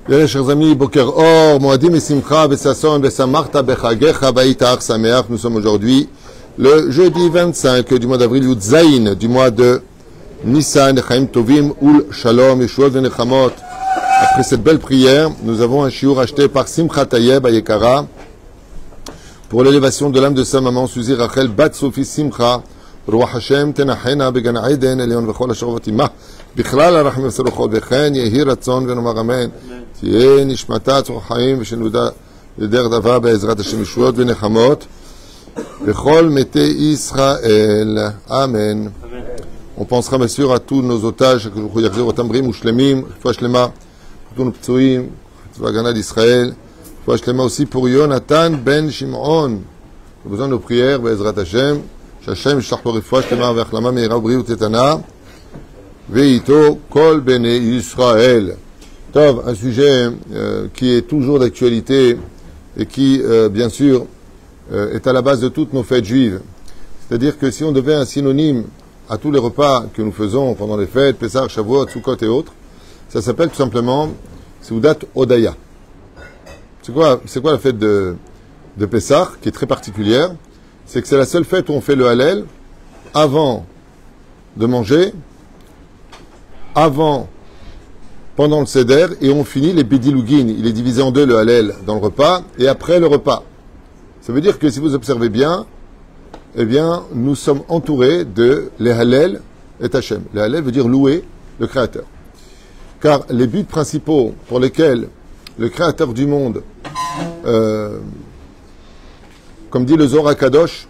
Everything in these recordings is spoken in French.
Bien, chers amis, Boker Or, Moadim et Simcha, Besason, Besamarta, Bechagecha, Baïtar, Sameach. Nous sommes aujourd'hui le jeudi 25 du mois d'avril, Yudzaïn, du mois de Nissan, Chaim Tovim, Ul Shalom, Yeshuot Venechamot. Après cette belle prière, nous avons un shiur acheté par Simcha Tayeb à Yekara pour l'élévation de l'âme de sa maman, Suzy Rachel, Bat Sophie Simcha, Roi Hashem, Tenachena, Began Aiden, Elion Vechol, Ashervotima, Bichlal, Arachim, Veserochot, Vechen, Yehi Ratzon, Venomar Amen. תהיה נשמתה צרור חיים ושנודע לדרך דבר בעזרת השם ישועות ונחמות לכל מתי ישראל. Amen. On pensera bien sûr à tous nos otages, que je יחזיר אותם בריאים ושלמים, רפואה שלמה, tous nos פצועים, צבא הגנה לישראל, רפואה שלמה aussi pour יונתן בן שמעון. Nous avons besoin de nos prières בעזרת השם, שהשם ישלח לו רפואה שלמה והחלמה מהירה ובריאות איתנה, ואיתו כל בני ישראל. Un sujet qui est toujours d'actualité et qui, bien sûr, est à la base de toutes nos fêtes juives. C'est-à-dire que si on devait un synonyme à tous les repas que nous faisons pendant les fêtes, Pessah, Shavuot, Sukkot et autres, ça s'appelle tout simplement Seudat Odaya. C'est quoi la fête de Pessah, qui est très particulière? C'est que c'est la seule fête où on fait le Hallel avant de manger, pendant le Seder, et on finit les Bedilougin. Il est divisé en deux, le Hallel, dans le repas, et après le repas. Ça veut dire que si vous observez bien, eh bien, nous sommes entourés de les Hallel et Hachem. Les Hallel veut dire louer le Créateur. Car les buts principaux pour lesquels le Créateur du monde, comme dit le Zohar HaKadosh,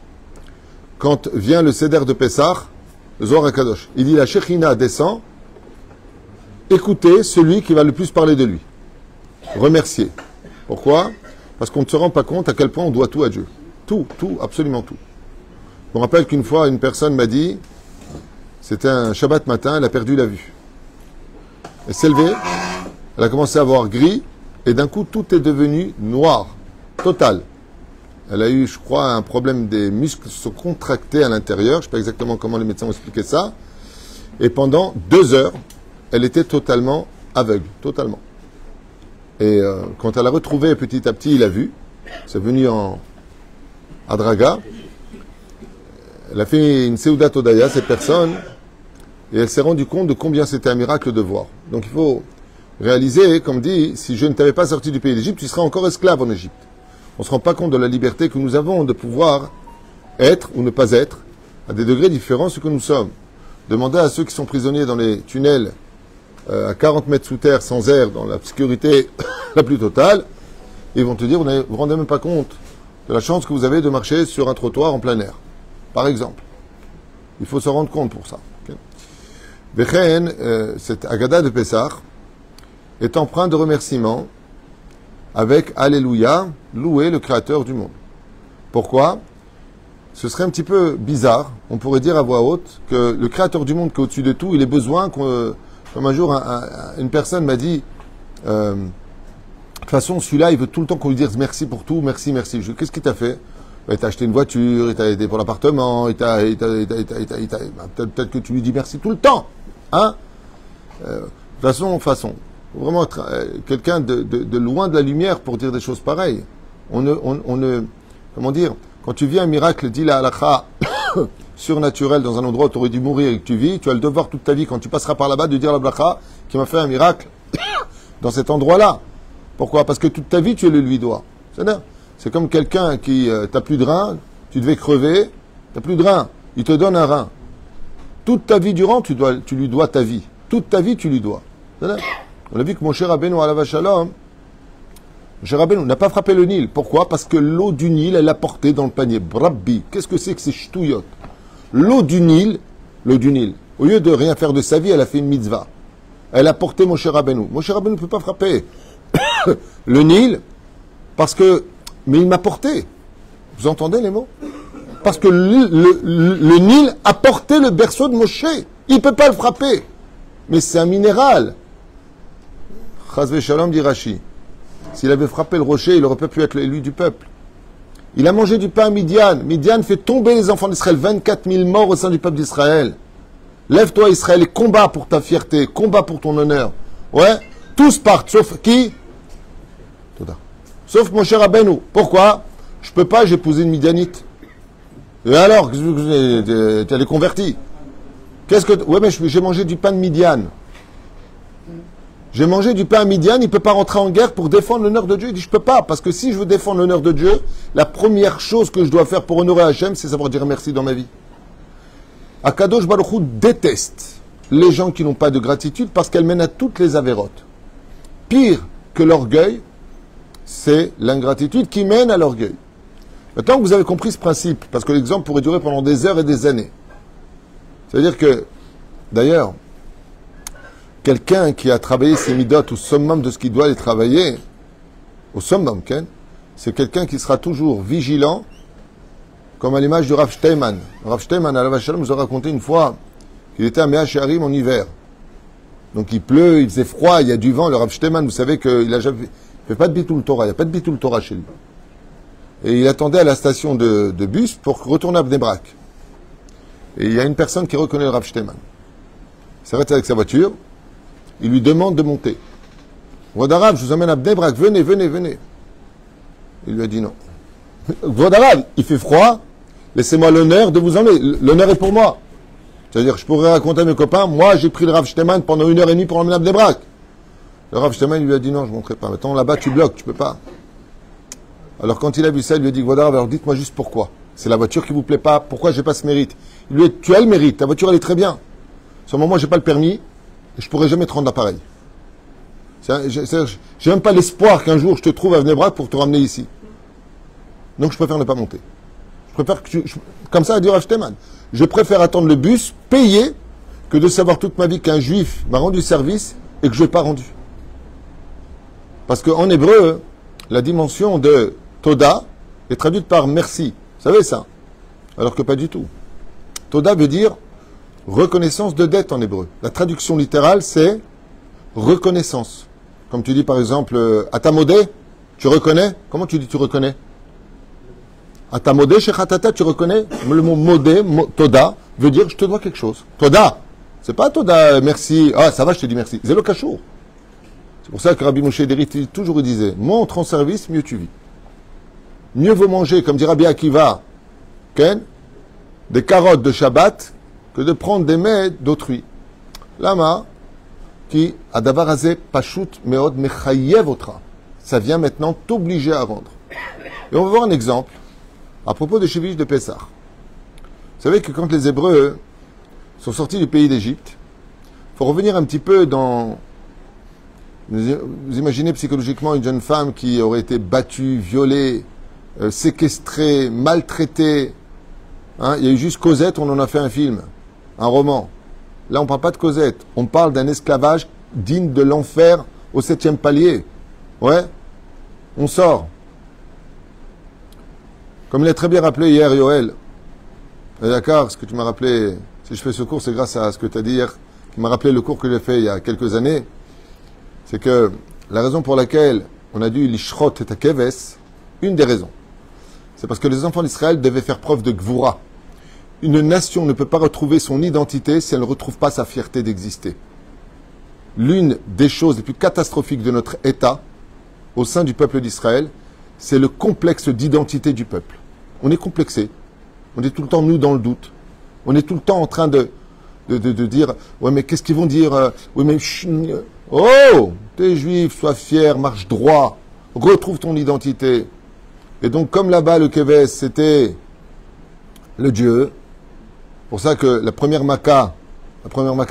quand vient le Seder de Pessah, le Zohar HaKadosh, il dit la Shekhinah descend. Écoutez celui qui va le plus parler de lui. Remercier. Pourquoi? Parce qu'on ne se rend pas compte à quel point on doit tout à Dieu. Tout, absolument tout. Je me rappelle qu'une fois, une personne m'a dit, c'était un Shabbat matin, elle a perdu la vue. Elle s'est levée, elle a commencé à voir gris, et d'un coup, tout est devenu noir. Total. Elle a eu, je crois, un problème des muscles se contractés à l'intérieur. Je ne sais pas exactement comment les médecins ont expliqué ça. Et pendant 2 heures, elle était totalement aveugle, totalement. Et quand elle a retrouvé petit à petit la vue, c'est venu à Draga, elle a fait une Seudat Odaya, cette personne, et elle s'est rendue compte de combien c'était un miracle de voir. Donc il faut réaliser, comme dit, si je ne t'avais pas sorti du pays d'Égypte, tu serais encore esclave en Égypte. On ne se rend pas compte de la liberté que nous avons de pouvoir être ou ne pas être, à des degrés différents ce que nous sommes. Demandez à ceux qui sont prisonniers dans les tunnels, à 40 mètres sous terre, sans air, dans l'obscurité la plus totale, ils vont te dire, vous ne vous rendez même pas compte de la chance que vous avez de marcher sur un trottoir en plein air, par exemple. Il faut se rendre compte pour ça. Vechen, cette Agada de Pessah est empreinte de remerciements avec Alléluia, louer le Créateur du monde. Pourquoi? Ce serait un petit peu bizarre, on pourrait dire à voix haute, que le Créateur du monde qui est au-dessus de tout, il ait besoin qu'on... Comme un jour, une personne m'a dit, de toute façon, celui-là, il veut tout le temps qu'on lui dise merci pour tout, merci, merci. Je dis, qu'est-ce qu'il t'a fait? Il t'a acheté une voiture, il t'a aidé pour l'appartement, peut-être que tu lui dis merci tout le temps. Hein? Façon. Vraiment être quelqu'un de loin de la lumière pour dire des choses pareilles. Comment dire? Quand tu vis un miracle, dis la halakha, surnaturel dans un endroit où tu aurais dû mourir et que tu vis, tu as le devoir toute ta vie, quand tu passeras par là-bas, de dire la bracha qui m'a fait un miracle dans cet endroit-là. Pourquoi? Parce que toute ta vie, tu le lui dois. C'est comme quelqu'un qui, t'as plus de rein, tu devais crever, t'as plus de rein, il te donne un rein. Toute ta vie durant, tu lui dois ta vie. Toute ta vie, tu lui dois. On a vu que Moshe Rabbeinu alav shalom, Moshe Rabbeinu n'a pas frappé le Nil. Pourquoi? Parce que l'eau du Nil, elle l'a portée dans le panier. Brabbi. Qu'est-ce que c'est que ces ch'touillottes? L'eau du Nil, au lieu de rien faire de sa vie, elle a fait une mitzvah. Elle a porté Moshe Rabbeinu. Moshe Rabbeinu ne peut pas frapper le Nil, mais il m'a porté. Vous entendez les mots? Parce que le Nil a porté le berceau de Moshe. Il ne peut pas le frapper. Mais c'est un minéral. Chazve Shalom dit Rashi. S'il avait frappé le rocher, il aurait pas pu être l'élu du peuple. Il a mangé du pain à Midian. Midian fait tomber les enfants d'Israël. 24 000 morts au sein du peuple d'Israël. Lève-toi Israël et combat pour ta fierté, combat pour ton honneur. Ouais, tous partent, sauf qui? Sauf mon cher Rabbeinu. Pourquoi? Je peux pas, j'ai épousé une Midianite. Et alors, tu es converti. Qu'est-ce que... Ouais, mais j'ai mangé du pain de Midian. J'ai mangé du pain à Midian, il ne peut pas rentrer en guerre pour défendre l'honneur de Dieu. Il dit, je ne peux pas, parce que si je veux défendre l'honneur de Dieu, la première chose que je dois faire pour honorer Hachem, c'est savoir dire merci dans ma vie. Akadosh Baruch Hu déteste les gens qui n'ont pas de gratitude parce qu'elle mène à toutes les avérotes. Pire que l'orgueil, c'est l'ingratitude qui mène à l'orgueil. Maintenant que vous avez compris ce principe, parce que l'exemple pourrait durer pendant des heures et des années. C'est-à-dire que, d'ailleurs, quelqu'un qui a travaillé ses midotes au summum de ce qu'il doit les travailler, au summum, c'est quelqu'un qui sera toujours vigilant, comme à l'image du Rav Steinman. Rav Steinman, à la Shalom, nous a raconté une fois qu'il était à Mea Shearim en hiver. Donc il pleut, il faisait froid, il y a du vent. Le Rav Steinman, vous savez qu'il a jamais fait pas de Bitoul Torah, il n'y a pas de Bitoul Torah chez lui. Et il attendait à la station de bus pour retourner à Bnei Brak. Et il y a une personne qui reconnaît le Rav Steinman. Il s'arrête avec sa voiture, il lui demande de monter. Vodarav, je vous emmène à Bnei Brak, venez, venez, venez. Il lui a dit non. Vodarav, il fait froid, laissez-moi l'honneur de vous emmener. L'honneur est pour moi. C'est-à-dire, je pourrais raconter à mes copains, moi j'ai pris le Rav Steinman pendant 1h30 pour l'emmener à Bnei Brak. Le Rav Steinman lui a dit non, je ne monterai pas. Maintenant là-bas, tu bloques, tu peux pas. Alors quand il a vu ça, il lui a dit, Vodarav, alors dites-moi juste pourquoi. C'est la voiture qui vous plaît pas, pourquoi j'ai pas ce mérite? Il lui a dit, tu as le mérite, ta voiture elle est très bien. À ce moment, j'ai pas le permis, et je pourrais jamais te rendre l'appareil. J'ai même pas l'espoir qu'un jour je te trouve à Bnei Brak pour te ramener ici. Donc je préfère ne pas monter. Je préfère que comme ça a dit Rav Steinman. Je préfère attendre le bus, payer, que de savoir toute ma vie qu'un juif m'a rendu service et que je n'ai pas rendu. Parce qu'en hébreu, la dimension de Toda est traduite par merci. Vous savez ça? Alors que pas du tout. Toda veut dire reconnaissance de dette en hébreu. La traduction littérale, c'est reconnaissance. Comme tu dis par exemple, Atamodé, tu reconnais? Comment tu dis tu reconnais? Atamodé, chez Khatata, tu reconnais? Le mot modé, Toda, veut dire je te dois quelque chose. Toda. C'est pas Toda, merci. Ah, ça va, je te dis merci. C'est le cachour. C'est pour ça que Rabbi Moshe Deri toujours disait, montre en service, mieux tu vis. Mieux vaut manger, comme dit Rabbi Akiva, Ken, des carottes de Shabbat, que de prendre des mets d'autrui. Lama, qui, adavarazé, pashut, meod, mechayev otra. Ça vient maintenant t'obliger à rendre. Et on va voir un exemple, à propos de Shevish de Pessah. Vous savez que quand les Hébreux sont sortis du pays d'Égypte, il faut revenir un petit peu dans... Vous imaginez psychologiquement une jeune femme qui aurait été battue, violée, séquestrée, maltraitée. Hein, il y a eu juste Cosette, on en a fait un film, un roman. Là, on ne parle pas de Cosette. On parle d'un esclavage digne de l'enfer au 7e palier. Ouais, on sort. Comme il a très bien rappelé hier, Yoël. D'accord, ce que tu m'as rappelé, si je fais ce cours, c'est grâce à ce que tu as dit hier, qui m'a rappelé le cours que j'ai fait il y a quelques années. C'est que la raison pour laquelle on a dû l'ishrot et keves, une des raisons, c'est parce que les enfants d'Israël devaient faire preuve de gvoura. Une nation ne peut pas retrouver son identité si elle ne retrouve pas sa fierté d'exister. L'une des choses les plus catastrophiques de notre État, au sein du peuple d'Israël, c'est le complexe d'identité du peuple. On est complexé. On est tout le temps, nous, dans le doute. On est tout le temps en train de dire, ouais, mais qu'est-ce qu'ils vont dire? Oui, mais... Oh, t'es juif, sois fier, marche droit, retrouve ton identité. Et donc, comme là-bas, le Keves, c'était le Dieu, pour ça que la première Maca,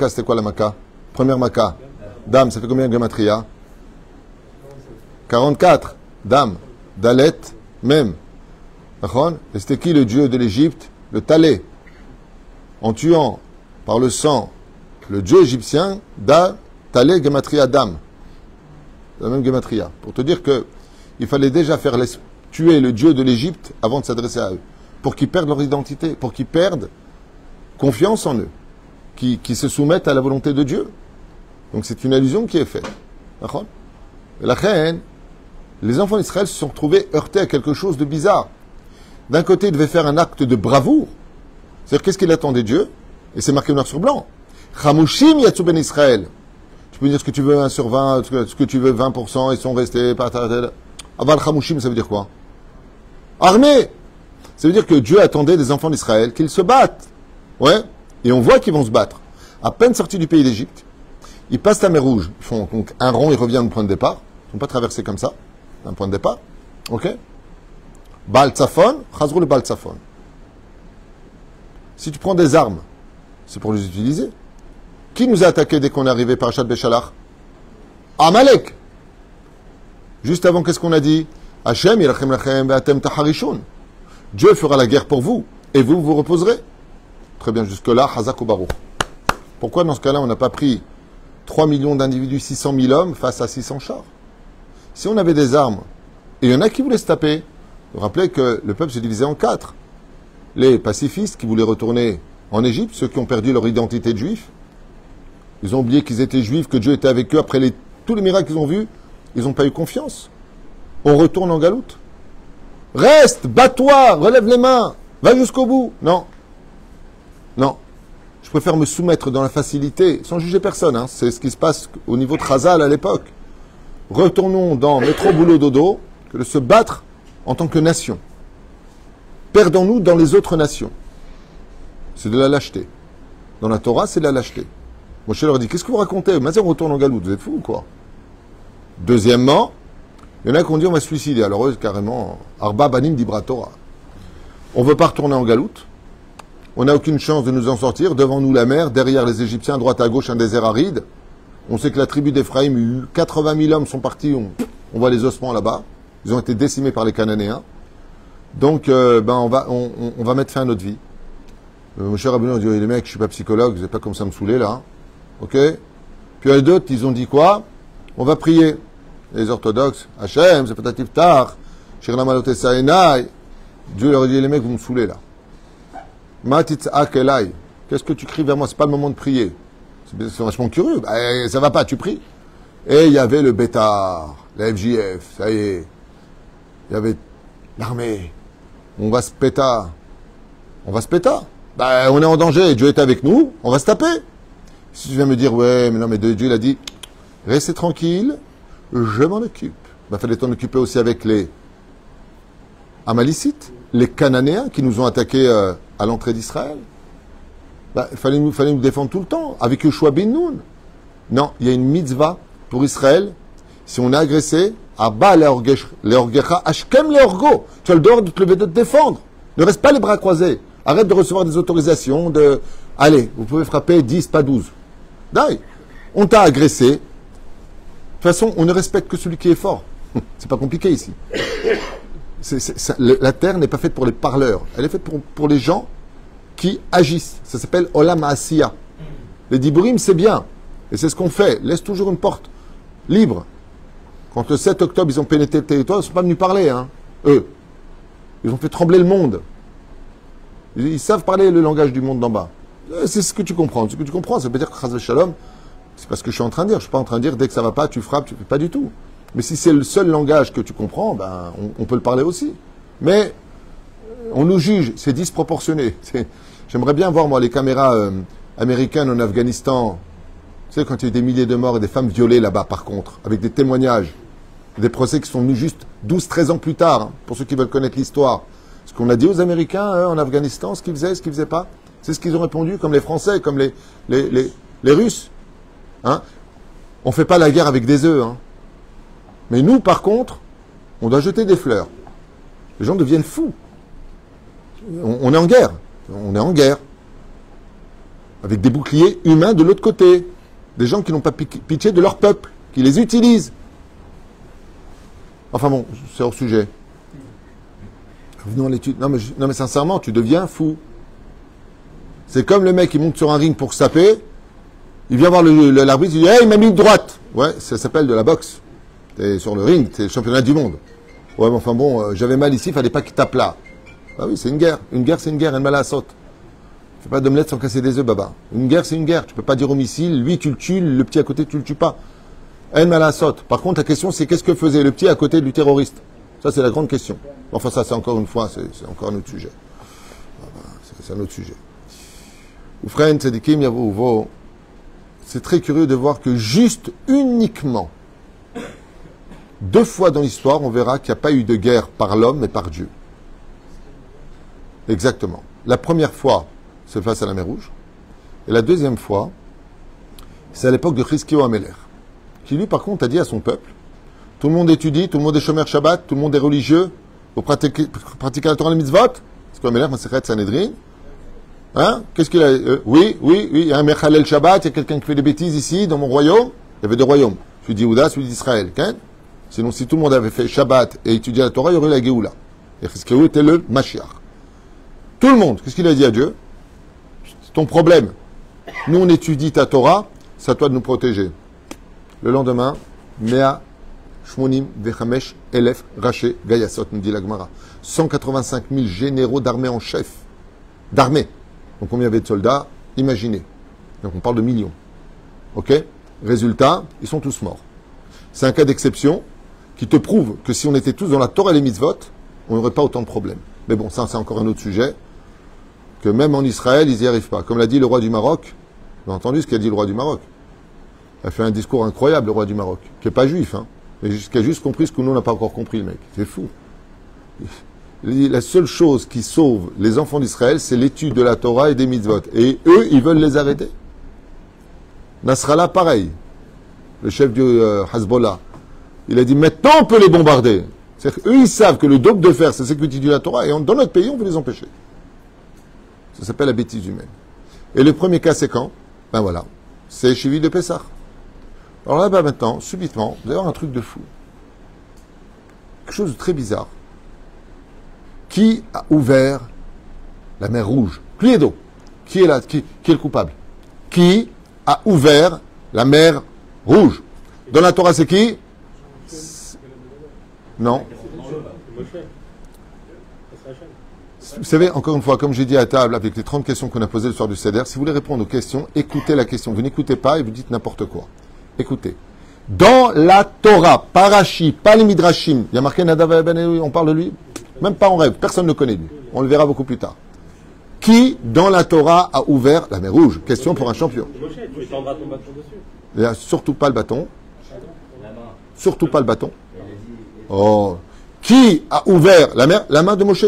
c'était quoi la Maca? Première Maca, Dame, ça fait combien de Gematria? 44, Dame, Dalet, même. Et c'était qui le Dieu de l'Égypte? Le Talé. En tuant par le sang le Dieu égyptien, Talé, Gematria, Dame. La même Gematria. Pour te dire que il fallait déjà faire tuer le Dieu de l'Égypte avant de s'adresser à eux. Pour qu'ils perdent leur identité, pour qu'ils perdent confiance en eux, qui se soumettent à la volonté de Dieu. Donc c'est une allusion qui est faite. Et la reine, les enfants d'Israël se sont retrouvés heurtés à quelque chose de bizarre. D'un côté, ils devaient faire un acte de bravoure. C'est-à-dire, qu'est-ce qu'il attendait Dieu? Et c'est marqué noir sur blanc. Chamushim yatsu ben Israël. Tu peux dire ce que tu veux, 1 sur 20, ce que tu veux, 20%, ils sont restés. Aval Chamushim, ça veut dire quoi? Armée. Ça veut dire que Dieu attendait des enfants d'Israël qu'ils se battent. Ouais. Et on voit qu'ils vont se battre. À peine sortis du pays d'Égypte, ils passent la mer Rouge. Ils font donc un rond, ils reviennent au point de départ. Ils ne sont pas traversés comme ça. Un point de départ. Ok? Baal Tzafon, Chazrou le Baal Tzafon. Si tu prends des armes, c'est pour les utiliser. Qui nous a attaqué dès qu'on est arrivé par Parashat Beshalach? Amalek. Juste avant, qu'est-ce qu'on a dit? Hashem, Yirachem Lachem, Ve'atem Taharishun. Dieu fera la guerre pour vous, et vous vous reposerez. Très bien, jusque-là, Hazak ou Baruch. Pourquoi, dans ce cas-là, on n'a pas pris 3 millions d'individus, 600 000 hommes face à 600 chars? Si on avait des armes, et il y en a qui voulaient se taper, vous vous rappelez que le peuple s'est divisé en 4. Les pacifistes qui voulaient retourner en Égypte, ceux qui ont perdu leur identité de juifs, ils ont oublié qu'ils étaient juifs, que Dieu était avec eux. Après tous les miracles qu'ils ont vus, ils n'ont pas eu confiance. On retourne en galoute. Reste, bats-toi, relève les mains, va jusqu'au bout. Non. Non. Je préfère me soumettre dans la facilité, sans juger personne. Hein. C'est ce qui se passe au niveau de Chazal à l'époque. Retournons dans métro, boulot, dodo, que de se battre en tant que nation. Perdons-nous dans les autres nations. C'est de la lâcheté. Dans la Torah, c'est de la lâcheté. Moshe leur dit, qu'est-ce que vous racontez? Maintenant, on retourne en galoute. Vous êtes fous ou quoi? Deuxièmement, il y en a qui ont dit, on va se suicider. Alors eux, carrément, Arba Banim Dibra Torah. On ne veut pas retourner en galoute. On n'a aucune chance de nous en sortir. Devant nous, la mer. Derrière les Égyptiens, à droite, à gauche, un désert aride. On sait que la tribu d'Éphraïm, 80 000 hommes sont partis. On voit les ossements là-bas. Ils ont été décimés par les Cananéens. Donc, on va mettre fin à notre vie. Mon cher Rabbeinu a dit, les mecs, je suis pas psychologue, vous n'êtes pas comme ça me saouler là. Ok? Puis les d'autres, ils ont dit quoi? On va prier. Les orthodoxes, Hachem, c'est pas tiftar, Shirna Malote Saenai. Dieu leur a dit, les mecs, vous me saoulez là. Matitzak Elai. Qu'est-ce que tu cries vers moi? C'est pas le moment de prier. C'est vachement curieux. Ça va pas, tu pries. Et il y avait le Bétar, la FJF, ça y est. Il y avait l'armée. On va se péter. On va se péter. On est en danger. Dieu est avec nous. On va se taper. Si tu viens me dire, ouais, mais non, mais Dieu, il a dit, restez tranquille, je m'en occupe. Fallait t'en occuper aussi avec les Amalicites, les Cananéens qui nous ont attaqués à l'entrée d'Israël. Il fallait nous défendre tout le temps, avec Yoshua bin Nun. Non, il y a une mitzvah pour Israël. Si on est agressé, Abba leorgecha, ashkem leorgo. Tu as le droit de te lever, de te défendre. Ne reste pas les bras croisés. Arrête de recevoir des autorisations de... Allez, vous pouvez frapper 10, pas 12. D'ailleurs, on t'a agressé. De toute façon, on ne respecte que celui qui est fort. C'est pas compliqué ici. La terre n'est pas faite pour les parleurs. Elle est faite pour les gens qui agissent. Ça s'appelle Olam Asiya. Les Diburim, c'est bien. Et c'est ce qu'on fait. Laisse toujours une porte libre. Quand le 7 octobre, ils ont pénétré le territoire, ils ne sont pas venus parler, hein, eux. Ils ont fait trembler le monde. Ils savent parler le langage du monde d'en bas. C'est ce que tu comprends. Ce que tu comprends, ça veut dire que Chaz Shalom, c'est pas ce que je suis en train de dire. Je ne suis pas en train de dire, dès que ça ne va pas, tu frappes, pas du tout. Mais si c'est le seul langage que tu comprends, on peut le parler aussi. Mais on nous juge, c'est disproportionné. J'aimerais bien voir, moi, les caméras américaines en Afghanistan. Tu sais, quand il y a eu des milliers de morts et des femmes violées là-bas, par contre, avec des témoignages, des procès qui sont venus juste 12-13 ans plus tard, hein, pour ceux qui veulent connaître l'histoire. Ce qu'on a dit aux Américains en Afghanistan, ce qu'ils faisaient, ce qu'ils ne faisaient pas, c'est ce qu'ils ont répondu, comme les Français, comme les Russes. Hein. On ne fait pas la guerre avec des œufs. Hein. Mais nous, par contre, on doit jeter des fleurs. Les gens deviennent fous. On est en guerre. On est en guerre. Avec des boucliers humains de l'autre côté. Des gens qui n'ont pas pitié de leur peuple, qui les utilisent. Enfin bon, c'est hors sujet. Revenons à l'étude. Non mais sincèrement, tu deviens fou. C'est comme le mec qui monte sur un ring pour se taper. Il vient voir l'arbitre, il dit « Hey, il m'a mis une droite !» Ouais, ça s'appelle de la boxe. T'es sur le ring, t'es le championnat du monde. Ouais, mais enfin bon, j'avais mal ici, il fallait pas qu'il tape là. Ah oui, c'est une guerre. Une guerre, c'est une guerre. Elle m'a la saute. Fais pas d'omelette sans casser des œufs, baba. Une guerre, c'est une guerre. Tu peux pas dire au missile, lui, tu le tues, le petit à côté, tu le tues pas. Elle m'a la saute. Par contre, la question, c'est qu'est-ce que faisait le petit à côté du terroriste? Ça, c'est la grande question. Enfin, ça, c'est encore une fois, c'est encore un autre sujet. C'est un autre sujet. Oufren, Tzedikim, Yavo, Uvo. C'est très curieux de voir que juste, uniquement, 2 fois dans l'histoire, on verra qu'il n'y a pas eu de guerre par l'homme, mais par Dieu. Exactement. La première fois, c'est face à la mer Rouge. Et la deuxième fois, c'est à l'époque de Chizkiyahu Amelech, qui lui, par contre, a dit à son peuple, tout le monde étudie, tout le monde est Shomer Shabbat, tout le monde est religieux, vous pratiquez la Torah et les mitzvot. C'est quoi Amelech, Masechet Sanhedrin? Hein? Qu'est-ce qu'il a? Oui, il y a un Mechalel Shabbat, il y a quelqu'un qui fait des bêtises ici, dans mon royaume. Il y avait 2 royaumes, celui d'Yehuda, celui d'Israël. Sinon, si tout le monde avait fait Shabbat et étudié la Torah, il y aurait la Géoula. Et Chizkiyahu était le Mashiach. Tout le monde, qu'est-ce qu'il a dit à Dieu? C'est ton problème. Nous, on étudie ta Torah, c'est à toi de nous protéger. Le lendemain, Mea Shmonim Vechamesh Elef Raché Gayasot, nous dit la Gemara. 185 000 généraux d'armée en chef. D'armée. Donc combien il y avait de soldats? Imaginez. Donc on parle de millions. Ok? Résultat, ils sont tous morts. C'est un cas d'exception qui te prouve que si on était tous dans la Torah et les mitzvot, on n'aurait pas autant de problèmes. Mais bon, ça c'est encore un autre sujet. Que même en Israël, ils n'y arrivent pas. Comme l'a dit le roi du Maroc, vous avez entendu ce qu'a dit le roi du Maroc? Il a fait un discours incroyable, le roi du Maroc, qui n'est pas juif, mais qui a juste compris ce que nous, on n'a pas encore compris, le mec. C'est fou. La seule chose qui sauve les enfants d'Israël, c'est l'étude de la Torah et des mitzvot. Et eux, ils veulent les arrêter. Nasrallah, pareil. Le chef du Hezbollah. Il a dit, maintenant, on peut les bombarder. C'est-à-dire qu'eux, ils savent que le dope de fer, c'est ce que étudie la Torah. Et dans notre pays, on veut les empêcher. Ça s'appelle la bêtise humaine. Et le premier cas, c'est quand? Ben voilà. C'est Shivi de Pessah. Alors là, maintenant, subitement, vous allez voir un truc de fou. Quelque chose de très bizarre. Qui a ouvert la mer Rouge? Plié d'eau. Qui est là? Qui est le coupable? Qui a ouvert la mer Rouge? Dans la Torah, c'est qui? Non. Vous savez, encore une fois, comme j'ai dit à table, avec les 30 questions qu'on a posées le soir du Seder, si vous voulez répondre aux questions, écoutez la question. Vous n'écoutez pas et vous dites n'importe quoi. Écoutez. Dans la Torah, Parashi, pas les Midrashim, il y a marqué Nadav et Ben Eli, on parle de lui? Même pas en rêve, personne ne le connaît lui. On le verra beaucoup plus tard. Qui, dans la Torah, a ouvert la mer Rouge? Question pour un champion. Il n'y a surtout pas le bâton. Surtout pas le bâton. Oh. Qui a ouvert la mer? La main de Moshe.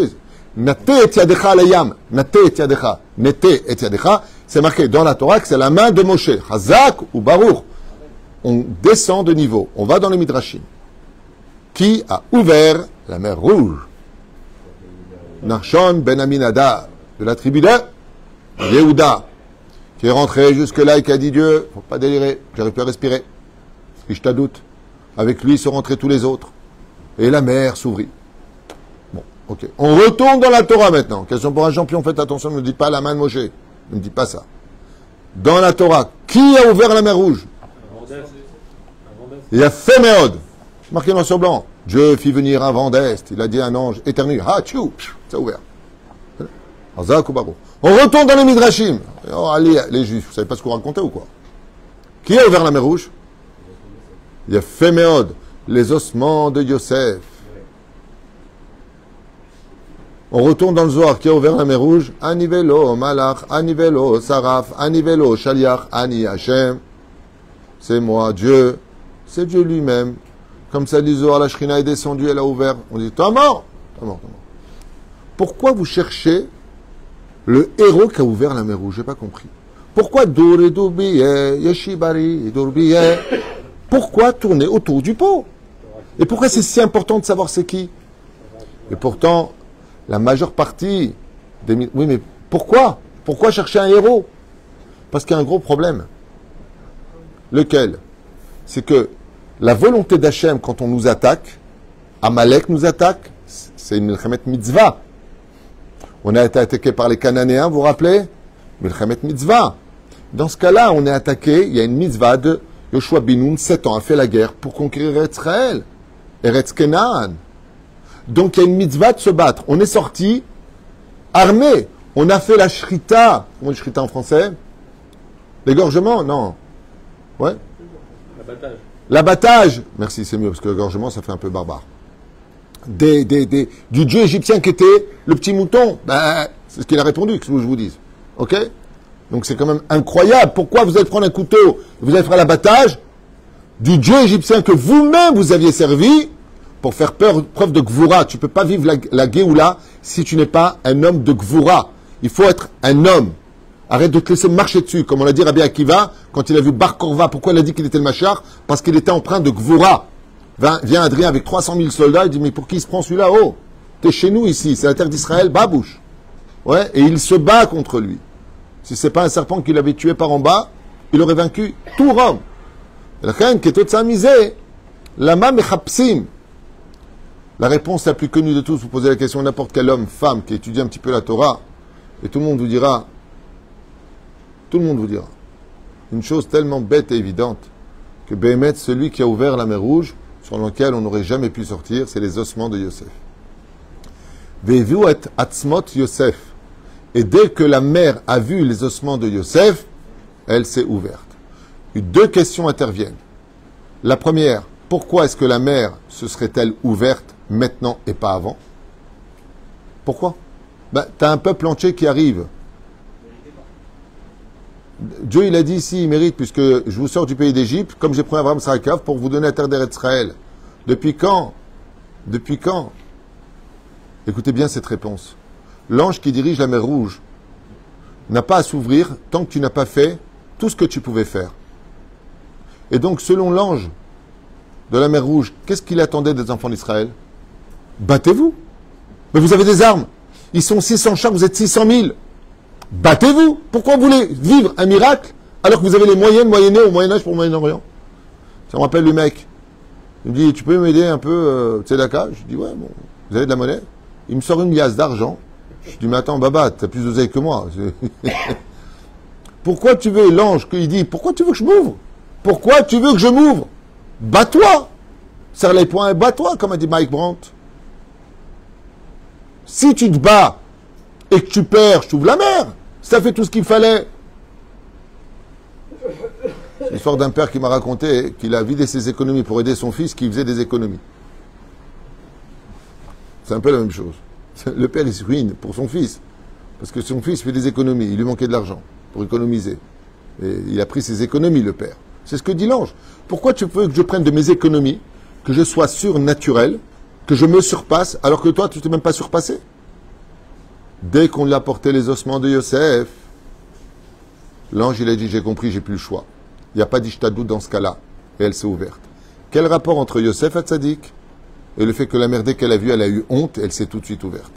Nate et yadecha alayam. Nate et yadecha. Nete et yadecha. C'est marqué dans la Torah que c'est la main de Moshe. Hazak ou Baruch. On descend de niveau. On va dans les Midrashim. Qui a ouvert la mer Rouge? Nachshon ben Aminadab, de la tribu de Yehuda, qui est rentré jusque-là et qui a dit Dieu, faut pas délirer, j'arrive plus à respirer. Je t'adoute. Avec lui sont rentrés tous les autres. Et la mer s'ouvrit. Bon, ok. On retourne dans la Torah maintenant. Question pour un champion, faites attention, ne me dites pas la main de Moshe. Ne me dites pas ça. Dans la Torah, qui a ouvert la mer Rouge? Il y a Féméod. Marqué noir sur blanc. Dieu fit venir un vent d'Est. Il a dit à un ange éternue. Ah, tchou, ça a ouvert. On retourne dans les Midrashim. Oh, allez, les Juifs, vous savez pas ce qu'on racontait ou quoi? Qui a ouvert la mer Rouge? Il y a Féméod, les ossements de Yosef. On retourne dans le Zohar. Qui a ouvert la mer Rouge? Anivelo, Malach, Anivelo, Saraf, Anivelo, Shaliach, Ani Hashem. C'est moi, Dieu. C'est Dieu lui-même. Comme ça, dit Zohar, la Shrina est descendue, elle a ouvert. On dit, t'es mort. T'es mort. Pourquoi vous cherchez le héros qui a ouvert la mer Rouge? J'ai pas compris. Pourquoi Douré Dourbiye, Yeshibari, Dourbiye? Pourquoi tourner autour du pot? Et pourquoi c'est si important de savoir c'est qui? Et pourtant, la majeure partie des... Oui, mais pourquoi? Pourquoi chercher un héros? Parce qu'il y a un gros problème. Lequel? C'est que la volonté d'Hachem, quand on nous attaque, Amalek nous attaque, c'est une Milchemet Mitzvah. On a été attaqué par les Cananéens, vous vous rappelez? Milchemet Mitzvah. Dans ce cas-là, on est attaqué, il y a une mitzvah de Yoshua Binoun, 7 ans, a fait la guerre pour conquérir Israël, Eretz Kenaan. Donc il y a une mitzvah de se battre. On est sorti armé. On a fait la shrita. Comment on dit shrita en français? L'égorgement? Non. Ouais? L'abattage. Merci, c'est mieux, parce que l'égorgement, ça fait un peu barbare. Du dieu égyptien qui était le petit mouton. Ben, c'est ce qu'il a répondu, que je vous dise. Ok? Donc c'est quand même incroyable. Pourquoi vous allez prendre un couteau, vous allez faire l'abattage? du Dieu égyptien que vous-même vous aviez servi pour faire preuve de Gvoura. Tu ne peux pas vivre la Géoula si tu n'es pas un homme de Gvoura. Il faut être un homme. Arrête de te laisser marcher dessus. Comme on l'a dit Rabbi Akiva, quand il a vu Bar Korva, pourquoi il a dit qu'il était le Machar? Parce qu'il était empreint de Gvoura. Vient Adrien avec 300 000 soldats, il dit, mais pour qui il se prend celui-là? Oh, t'es chez nous ici, c'est la terre d'Israël, babouche. Ouais, et il se bat contre lui. Si c'est pas un serpent qui l'avait tué par en bas, il aurait vaincu tout Rome. La reine qui est toute sa misée, lama mechapsim. La réponse la plus connue de tous, vous posez la question à n'importe quel homme, femme qui étudie un petit peu la Torah, et tout le monde vous dira, une chose tellement bête et évidente, que Béhémet, celui qui a ouvert la mer Rouge, sur laquelle on n'aurait jamais pu sortir, c'est les ossements de Yosef. Ve'viu et atzmot Yosef. Et dès que la mer a vu les ossements de Yosef, elle s'est ouverte. Deux questions interviennent. La première, pourquoi est-ce que la mer se serait-elle ouverte maintenant et pas avant? Pourquoi? Tu as un peuple entier qui arrive. Dieu, il a dit ici, il mérite, puisque je vous sors du pays d'Égypte, comme j'ai pris Abraham Sarakav, pour vous donner la terre d'Israël. Depuis quand? Depuis quand? Écoutez bien cette réponse. L'ange qui dirige la mer Rouge n'a pas à s'ouvrir tant que tu n'as pas fait tout ce que tu pouvais faire. Et donc, selon l'ange de la mer Rouge, qu'est-ce qu'il attendait des enfants d'Israël? Battez-vous. Mais vous avez des armes. Ils sont 600 chars, vous êtes 600 000. Battez-vous. Pourquoi vous voulez vivre un miracle alors que vous avez les moyens de moyenner au Moyen-Âge pour le Moyen-Orient? Ça me rappelle le mec. Il me dit, tu peux m'aider un peu, Tzedaka? Je dis, ouais, bon, vous avez de la monnaie? Il me sort une liasse d'argent. Je dis, mais attends, Baba, t'as plus d'oseille que moi. Pourquoi tu veux, l'ange, qu'il dit, pourquoi tu veux que je m'ouvre? Pourquoi tu veux que je m'ouvre? Bats-toi! Serre les poings et bats-toi, comme a dit Mike Brandt. Si tu te bats et que tu perds, je t'ouvre la mer. Ça fait tout ce qu'il fallait. C'est l'histoire d'un père qui m'a raconté qu'il a vidé ses économies pour aider son fils qui faisait des économies. C'est un peu la même chose. Le père, il se ruine pour son fils. Parce que son fils fait des économies. Il lui manquait de l'argent pour économiser. Et il a pris ses économies, le père. C'est ce que dit l'ange. Pourquoi tu veux que je prenne de mes économies, que je sois surnaturel, que je me surpasse, alors que toi, tu ne t'es même pas surpassé? Dès qu'on lui a porté les ossements de Yosef, l'ange, il a dit, j'ai compris, j'ai plus le choix. Il n'y a pas d'ishtadou dans ce cas-là. Et elle s'est ouverte. Quel rapport entre Yosef et Tzadik et le fait que la mère, dès qu'elle a vu, elle a eu honte, elle s'est tout de suite ouverte?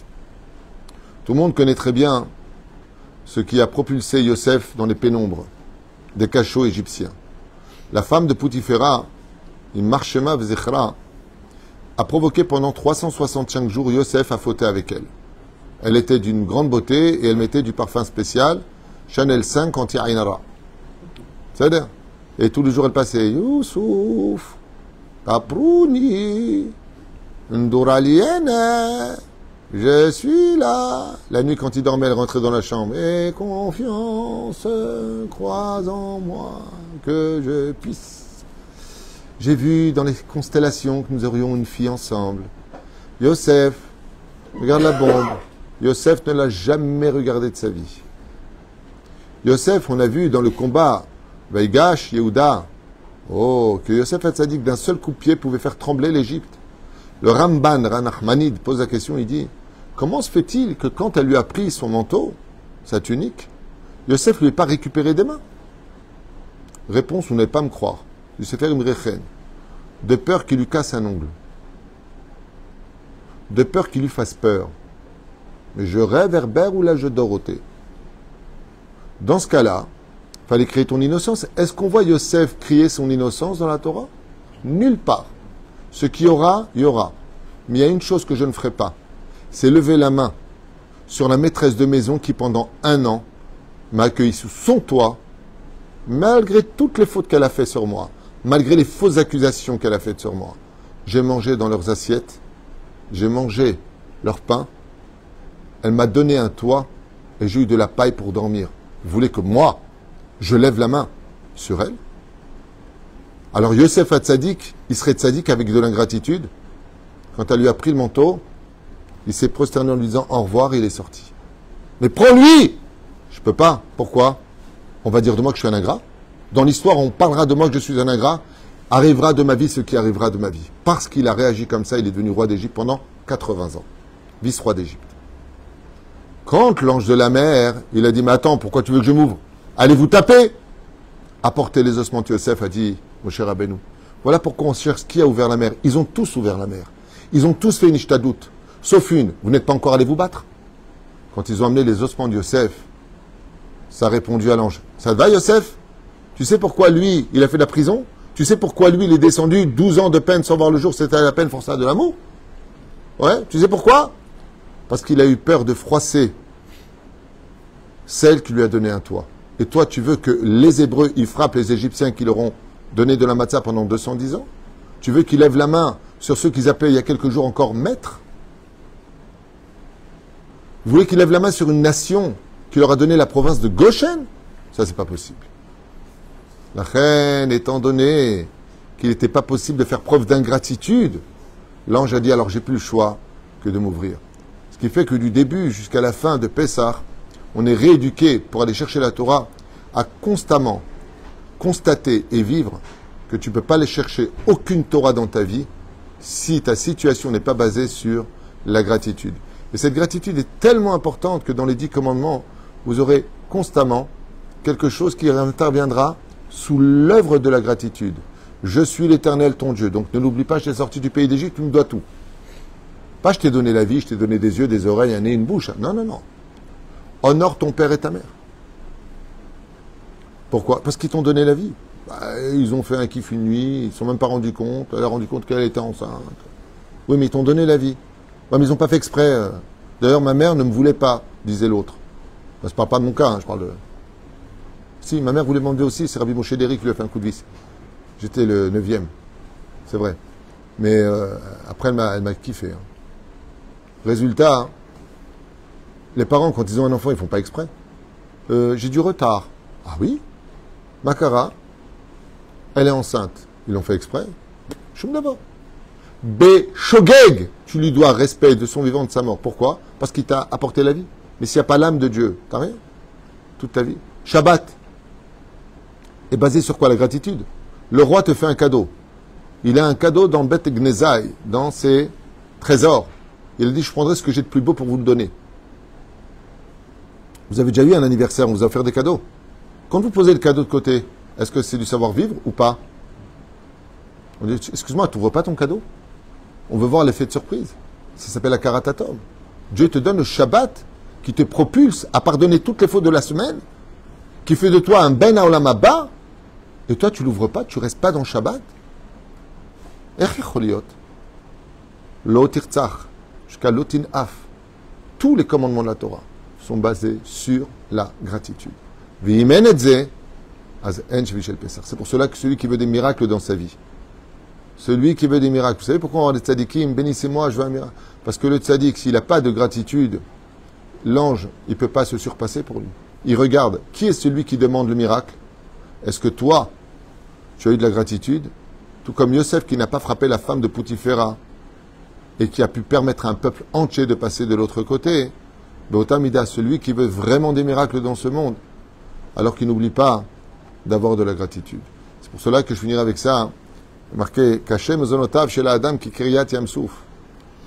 Tout le monde connaît très bien ce qui a propulsé Yosef dans les pénombres des cachots égyptiens. La femme de Poutifera, Marshema Vzichra, a provoqué pendant 365 jours Yosef à fauter avec elle. Elle était d'une grande beauté et elle mettait du parfum spécial, Chanel 5 anti-Ainara. C'est-à-dire, et tous les jours elle passait Youssouf, Aprouni, Ndouralienne, je suis là. La nuit, quand il dormait, elle rentrait dans la chambre. Et confiance, crois en moi, que je puisse. J'ai vu dans les constellations que nous aurions une fille ensemble. Yosef, regarde la bombe. Yosef ne l'a jamais regardé de sa vie. Yosef, on a vu dans le combat, Vaïgash, Yehuda, oh, que Yosef Hatzadik d'un seul coup de pied pouvait faire trembler l'Égypte. Le Ramban, Ranachmanid, pose la question, il dit, comment se fait-il que quand elle lui a pris son manteau, sa tunique, Yosef ne lui ait pas récupéré des mains? Réponse, vous n'allez pas me croire. Il sait faire une rechen. De peur qu'il lui casse un ongle. De peur qu'il lui fasse peur. Mais je rêve Herbert ou là je dors au thé. Dans ce cas-là, il fallait créer ton innocence. Est-ce qu'on voit Yosef crier son innocence dans la Torah? Nulle part. Ce qu'il y aura, il y aura. Mais il y a une chose que je ne ferai pas. C'est lever la main sur la maîtresse de maison qui, pendant 1 an, m'a accueilli sous son toit, malgré toutes les fautes qu'elle a faites sur moi, malgré les fausses accusations qu'elle a faites sur moi. J'ai mangé dans leurs assiettes, j'ai mangé leur pain, elle m'a donné un toit et j'ai eu de la paille pour dormir. Vous voulez que moi, je lève la main sur elle? Alors Yosef Hatzadik, il serait tzaddik avec de l'ingratitude? Quand elle lui a pris le manteau, il s'est prosterné en lui disant au revoir et il est sorti. Mais prends-lui! Je peux pas. Pourquoi? On va dire de moi que je suis un ingrat. Dans l'histoire, on parlera de moi que je suis un ingrat. Arrivera de ma vie ce qui arrivera de ma vie. Parce qu'il a réagi comme ça, il est devenu roi d'Égypte pendant 80 ans. Vice-roi d'Égypte. Quand l'ange de la mer, il a dit, mais attends, pourquoi tu veux que je m'ouvre? Allez vous taper. Apportez les ossements de Yosef, a dit Moshe Rabbeinu. Voilà pourquoi on cherche qui a ouvert la mer. Ils ont tous ouvert la mer. Ils ont tous fait une ishtadout. Sauf une. Vous n'êtes pas encore allés vous battre? Quand ils ont amené les ossements de Yosef, ça a répondu à l'ange. Ça te va, Yosef? Tu sais pourquoi lui, il a fait de la prison? Tu sais pourquoi lui, il est descendu 12 ans de peine sans voir le jour, c'était la peine forçate de l'amour? Ouais, tu sais pourquoi? Parce qu'il a eu peur de froisser celle qui lui a donné un toit. Et toi, tu veux que les Hébreux, ils frappent les Égyptiens qui leur ont donné de la matzah pendant 210 ans? Tu veux qu'ils lèvent la main sur ceux qu'ils appelaient il y a quelques jours encore maîtres? Vous voulez qu'ils lèvent la main sur une nation qui leur a donné la province de Goshen? Ça, c'est pas possible. La reine, étant donné qu'il n'était pas possible de faire preuve d'ingratitude, l'ange a dit, alors j'ai plus le choix que de m'ouvrir. Ce qui fait que du début jusqu'à la fin de Pessah, on est rééduqué pour aller chercher la Torah à constamment constater et vivre que tu ne peux pas aller chercher aucune Torah dans ta vie si ta situation n'est pas basée sur la gratitude. Et cette gratitude est tellement importante que dans les 10 commandements, vous aurez constamment quelque chose qui interviendra sous l'œuvre de la gratitude. Je suis l'Éternel ton Dieu. Donc ne l'oublie pas, je t'ai sorti du pays d'Égypte, tu me dois tout. Pas je t'ai donné la vie, je t'ai donné des yeux, des oreilles, un nez, une bouche. Non, non, non. Honore ton père et ta mère. Pourquoi? Parce qu'ils t'ont donné la vie. Ils ont fait un kiff une nuit, ils ne se sont même pas rendus compte. Elle a rendu compte qu'elle était enceinte. Oui, mais ils t'ont donné la vie. Ouais, mais ils n'ont pas fait exprès. D'ailleurs, ma mère ne me voulait pas, disait l'autre. Je ne parle pas de mon cas, hein, je parle de... Si, ma mère voulait m'enlever aussi, c'est Rabbi Moshe Derek qui lui a fait un coup de vis. J'étais le 9e. C'est vrai. Mais après, elle m'a kiffé. Hein. Résultat, hein, les parents, quand ils ont un enfant, ils ne font pas exprès. J'ai du retard. Ah oui? Makara, elle est enceinte. Ils l'ont fait exprès. Choum d'abord. B. Shogeg. Tu lui dois respect de son vivant, de sa mort. Pourquoi? Parce qu'il t'a apporté la vie. Mais s'il n'y a pas l'âme de Dieu, t'as rien. Toute ta vie. Shabbat est basé sur quoi? La gratitude. Le roi te fait un cadeau. Il a un cadeau dans Bet Gnezai, dans ses trésors. Il a dit, je prendrai ce que j'ai de plus beau pour vous le donner. Vous avez déjà eu un anniversaire, on vous a offert des cadeaux. Quand vous posez le cadeau de côté, est-ce que c'est du savoir-vivre ou pas? On dit, excuse-moi, tu n'ouvres pas ton cadeau? On veut voir l'effet de surprise. Ça s'appelle la karatatom. Dieu te donne le Shabbat qui te propulse à pardonner toutes les fautes de la semaine, qui fait de toi un ben haolam haba, et toi tu l'ouvres pas, tu restes pas dans le Shabbat. Lo tirtzach, jusqu'à lotin af. Tous les commandements de la Torah sont basés sur la gratitude. C'est pour cela que celui qui veut des miracles dans sa vie, celui qui veut des miracles, vous savez pourquoi on a des tzadikim, bénissez-moi, je veux un miracle. Parce que le tzadik, s'il n'a pas de gratitude, l'ange, il ne peut pas se surpasser pour lui. Il regarde, qui est celui qui demande le miracle? Est-ce que toi, tu as eu de la gratitude? Tout comme Yosef qui n'a pas frappé la femme de Poutifera et qui a pu permettre à un peuple entier de passer de l'autre côté. Beotamida, celui qui veut vraiment des miracles dans ce monde, alors qu'il n'oublie pas d'avoir de la gratitude. C'est pour cela que je finirai avec ça. Marqué, caché mezonotav chez la Adam qui kriyat yamsouf.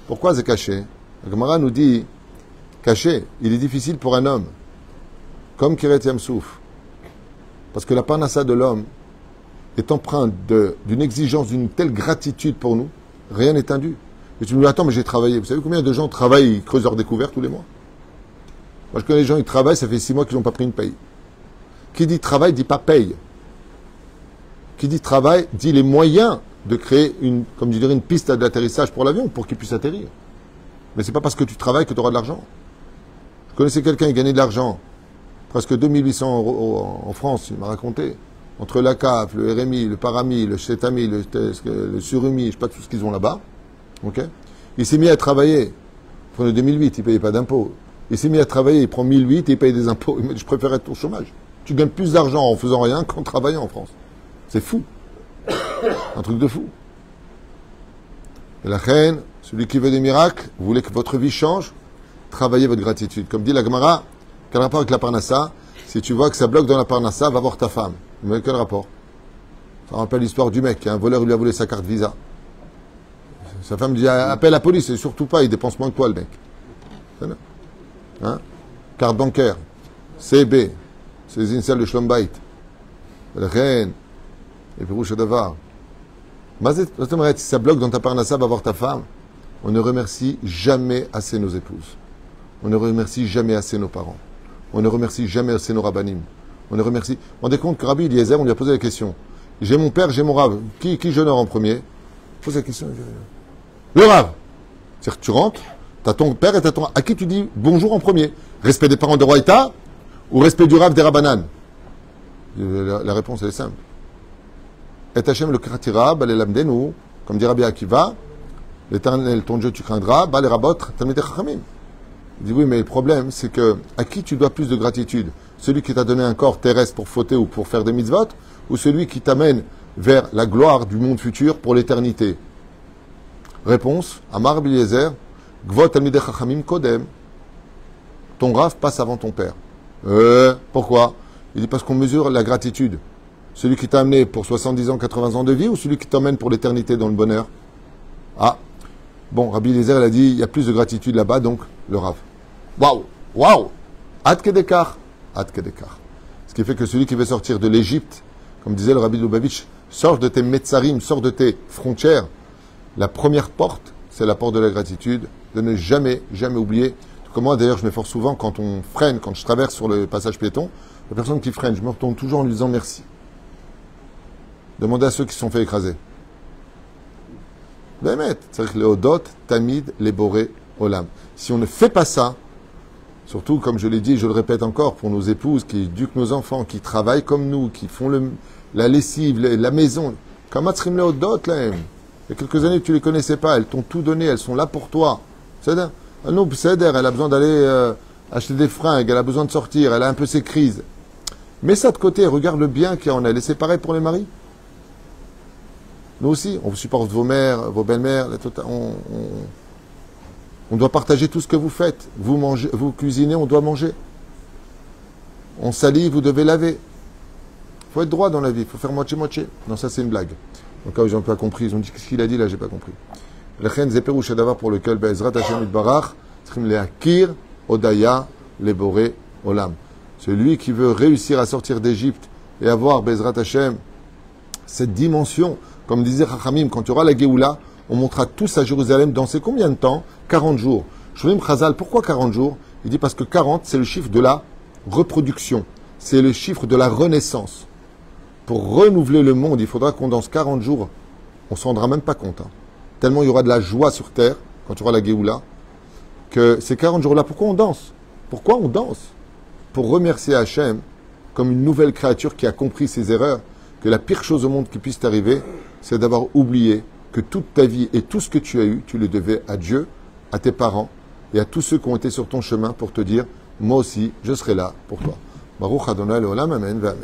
Pourquoi c'est caché? La Gemara nous dit, caché, il est difficile pour un homme, comme Kiryat Yamsouf. Parce que la parnassa de l'homme est empreinte d'une exigence, d'une telle gratitude pour nous, rien n'est indu. Et tu me dis, attends, mais j'ai travaillé. Vous savez combien de gens travaillent, ils creusent leur découverte tous les mois? Moi, je connais les gens, ils travaillent, ça fait 6 mois qu'ils n'ont pas pris une paye. Qui dit travail, dit pas paye. Qui dit travail, dit les moyens de créer comme je dirais, une piste d'atterrissage pour l'avion, pour qu'il puisse atterrir. Mais c'est pas parce que tu travailles que tu auras de l'argent. Je connaissais quelqu'un qui gagnait de l'argent, presque 2800 € en France, il m'a raconté. Entre la CAF, le RMI, le Parami, le Chetami, le Surumi, je ne sais pas tout ce qu'ils ont là-bas. Okay, il s'est mis à travailler. Il prenait 2008, il ne payait pas d'impôts. Il s'est mis à travailler, il prend 1008 et il paye des impôts. Il m'a dit, je préfère être au chômage. Tu gagnes plus d'argent en faisant rien qu'en travaillant en France. C'est fou. Un truc de fou. Et la reine, celui qui veut des miracles, vous voulez que votre vie change, travaillez votre gratitude. Comme dit la Gemara, quel rapport avec la parnassa? Si tu vois que ça bloque dans la parnassa, va voir ta femme. Mais quel rapport? Ça rappelle l'histoire du mec, un voleur lui a volé sa carte Visa. Sa femme dit appelle la police, et surtout pas, il dépense moins que toi le mec. Hein? Carte bancaire, CB, c'est les initiales de Shlom Bait. Le Ren, et Pirouche Davar. Si ça bloque dans ta parnassa, va voir ta femme. On ne remercie jamais assez nos épouses. On ne remercie jamais assez nos parents. On ne remercie jamais assez nos rabbinim. On ne remercie. Vous vous rendez compte que Rabbi Eliezer, on lui a posé la question. J'ai mon père, j'ai mon rave. Qui j'honore en premier? Pose la question. Le rave. C'est-à-dire que tu rentres, tu as ton père et tu as ton. À qui tu dis bonjour en premier? Respect des parents de Roïta ou respect du rave des Rabbanan? La réponse elle est simple. Et Hachem le Kratira, les Lamdenu, comme dit Rabbi Akiva, l'Éternel, ton Dieu, tu craindras, les Rabot, Talmidei Chachamim. Il dit oui, mais le problème, c'est que à qui tu dois plus de gratitude? Celui qui t'a donné un corps terrestre pour fauter ou pour faire des mitzvot, ou celui qui t'amène vers la gloire du monde futur pour l'éternité? Réponse, Amar Eliezer, Gvot Talmidei Chachamim Kodem. Ton Rav passe avant ton père. Pourquoi? Il dit parce qu'on mesure la gratitude. Celui qui t'a amené pour 70 ans, 80 ans de vie, ou celui qui t'emmène pour l'éternité dans le bonheur? Ah, bon, Rabbi Eliezer, il a dit, il y a plus de gratitude là-bas, donc le Rav. Waouh Ad Kedekar. Ce qui fait que celui qui veut sortir de l'Égypte, comme disait le Rabbi Lubavitch, sors de tes metzarim, sors de tes frontières. La première porte, c'est la porte de la gratitude, de ne jamais oublier. Comme moi, d'ailleurs, je m'efforce souvent quand on freine, quand je traverse sur le passage piéton, la personne qui freine, je me retourne toujours en lui disant merci. Demandez à ceux qui se sont fait écraser. C'est-à-dire que les Odot, Tamid, les Boré, Olam. Si on ne fait pas ça, surtout, comme je l'ai dit, je le répète encore, pour nos épouses qui éduquent nos enfants, qui travaillent comme nous, qui font la lessive, la maison, comme Atrim les Odot, là, il y a quelques années, tu ne les connaissais pas, elles t'ont tout donné, elles sont là pour toi. C'est-à-dire, elle a besoin d'aller acheter des fringues, elle a besoin de sortir, elle a un peu ses crises. Mets ça de côté, regarde le bien qu'il y a en elle. Et c'est pareil pour les maris. Nous aussi, on supporte vos mères, vos belles-mères, on doit partager tout ce que vous faites. Vous mangez, vous cuisinez, on doit manger. On salit, vous devez laver. Il faut être droit dans la vie, il faut faire moitié-moitié. Non, ça c'est une blague. En cas où ils n'ont pas compris, ils ont dit qu'est-ce qu'il a dit là, j'ai pas compris. Le chen zeperu shadavar pour lequel Be'ezrat Hashem itbarach, tzrim le'akir odaya leboré olam. Celui qui veut réussir à sortir d'Égypte et avoir Be'ezrat Hashem cette dimension, comme disait Chachamim, quand tu auras la Géoula, on montera tous à Jérusalem dans ces combien de temps? 40 jours. Shloim Chazal, pourquoi 40 jours? Il dit parce que 40, c'est le chiffre de la reproduction. C'est le chiffre de la renaissance. Pour renouveler le monde, il faudra qu'on danse 40 jours. On ne s'en rendra même pas compte. Tellement il y aura de la joie sur terre, quand tu auras la Géoula, que ces 40 jours-là, pourquoi on danse? Pourquoi on danse? Pour remercier Hachem comme une nouvelle créature qui a compris ses erreurs, que la pire chose au monde qui puisse t'arriver, c'est d'avoir oublié que toute ta vie et tout ce que tu as eu, tu le devais à Dieu, à tes parents et à tous ceux qui ont été sur ton chemin pour te dire, moi aussi, je serai là pour toi. Baruch Adonai Leolam, Amen, Amen.